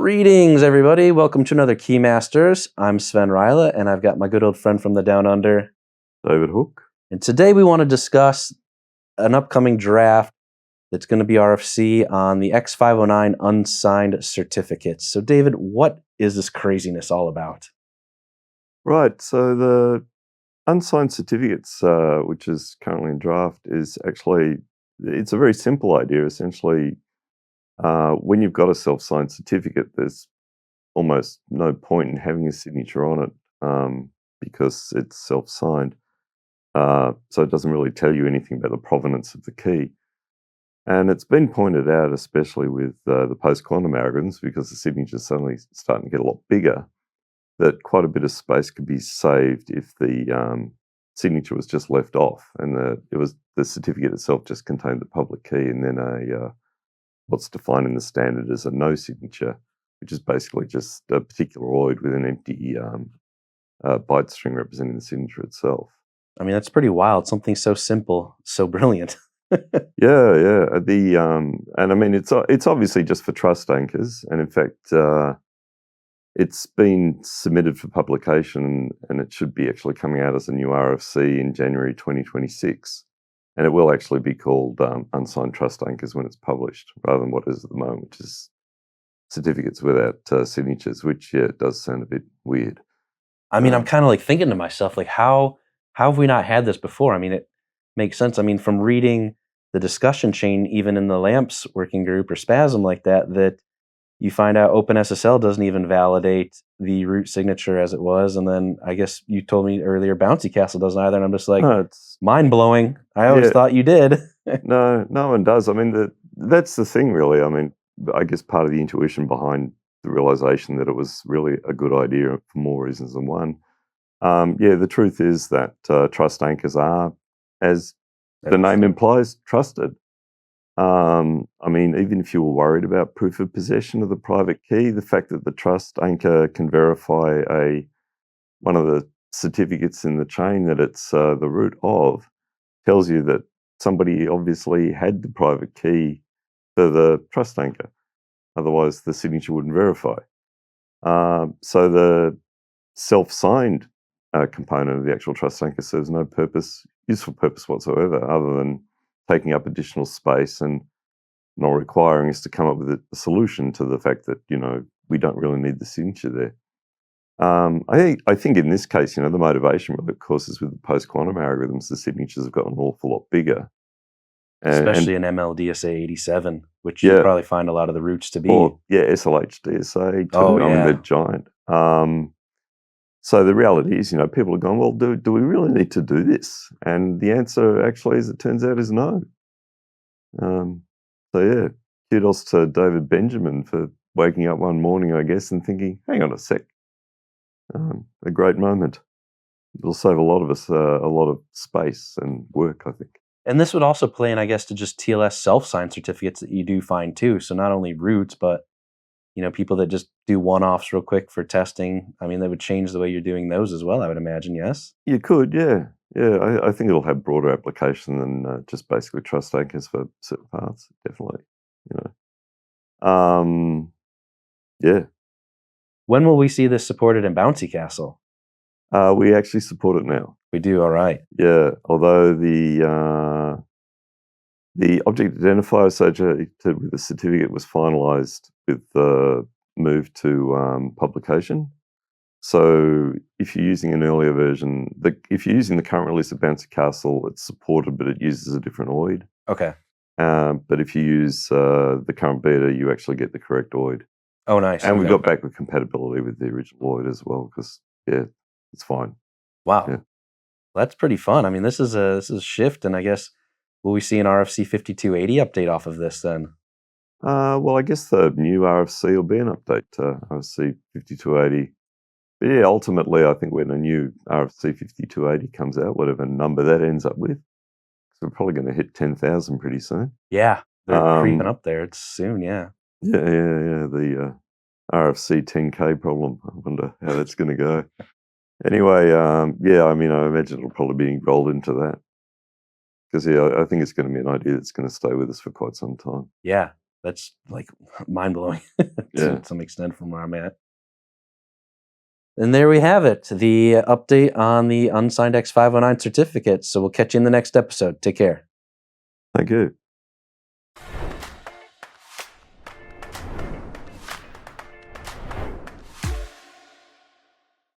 Greetings, everybody. Welcome to another Keymasters. I'm Sven Rajala, and I've got my good old friend from the Down Under, David Hook. And today we want to discuss an upcoming draft that's going to be RFC on the X.509 unsigned certificates. So, David, what is this craziness all about? Right, so the unsigned certificates, which is currently in draft, is actually, it's a very simple idea. Essentially, when you've got a self-signed certificate, there's almost no point in having a signature on it because it's self-signed. So it doesn't really tell you anything about the provenance of the key. And it's been pointed out, especially with the post-quantum algorithms, because the signature's suddenly starting to get a lot bigger, that quite a bit of space could be saved if the signature was just left off, and the certificate itself just contained the public key, and then what's defined in the standard as a no signature, which is basically just a particular void with an empty byte string representing the signature itself. I mean, that's pretty wild. Something so simple, so brilliant. Yeah. And I mean, it's obviously just for trust anchors, and in fact, it's been submitted for publication, and it should be actually coming out as a new RFC in January 2026. And it will actually be called Unsigned Trust Anchors when it's published, rather than what it is at the moment, which is certificates without signatures, which, yeah, it does sound a bit weird. I mean, I'm kind of like thinking to myself, like, how have we not had this before? I mean, it makes sense. I mean, from reading the discussion chain, even in the LAMPS working group or SPASM like that you find out OpenSSL doesn't even validate the root signature as it was. And then I guess you told me earlier Bouncy Castle doesn't either. And I'm just like, it's mind-blowing. I always thought you did. No one does. I mean, that's the thing, really. I mean, I guess part of the intuition behind the realization that it was really a good idea for more reasons than one. The truth is that trust anchors are, as the name implies, trusted. I mean, even if you were worried about proof of possession of the private key, the fact that the trust anchor can verify one of the certificates in the chain that it's the root of tells you that somebody obviously had the private key for the trust anchor. Otherwise, the signature wouldn't verify. So the self-signed component of the actual trust anchor serves no useful purpose whatsoever, other than taking up additional space and not requiring us to come up with a solution to the fact that, we don't really need the signature there. I think in this case, the motivation really, of course, is with the post-quantum algorithms, the signatures have gotten an awful lot bigger. Especially in MLDSA 87, which you'll probably find a lot of the roots to be. SLH DSA too. I mean, they're giant. So the reality is, people are going, well, do we really need to do this? And the answer actually, as it turns out, is no. Kudos to David Benjamin for waking up one morning, I guess, and thinking, hang on a sec. A great moment. It'll save a lot of us a lot of space and work, I think. And this would also play in, I guess, to just TLS self-signed certificates that you do find too. So not only roots, but people that just do one-offs real quick for testing. I mean, that would change the way you're doing those as well, I would imagine, yes? You could, yeah. Yeah, I think it'll have broader application than just basically trust anchors for certain parts, definitely. Yeah. When will we see this supported in Bouncy Castle? We actually support it now. We do, all right. Yeah, although the object identifier associated with the certificate was finalized with the move to publication. So if you're using an earlier version, if you're using the current release of Bouncy Castle, it's supported, but it uses a different OID. Okay. But if you use the current beta, you actually get the correct OID. Oh, nice. And we got backward compatibility with the original OID as well, because, it's fine. Wow. Yeah. Well, that's pretty fun. I mean, this is a shift, and I guess, will we see an RFC 5280 update off of this then? Well, I guess the new RFC will be an update to RFC 5280. But yeah, ultimately, I think when a new RFC 5280 comes out, whatever number that ends up with, so we're probably going to hit 10,000 pretty soon. Yeah, they're creeping up there. It's soon, yeah. Yeah. The RFC 10K problem. I wonder how that's going to go. Anyway, I mean, I imagine it'll probably be rolled into that. Because, I think it's going to be an idea that's going to stay with us for quite some time. Yeah. That's like mind blowing to Yeah. some extent from where I'm at. And there we have it, the update on the Unsigned X.509 certificate. So we'll catch you in the next episode. Take care. Thank you.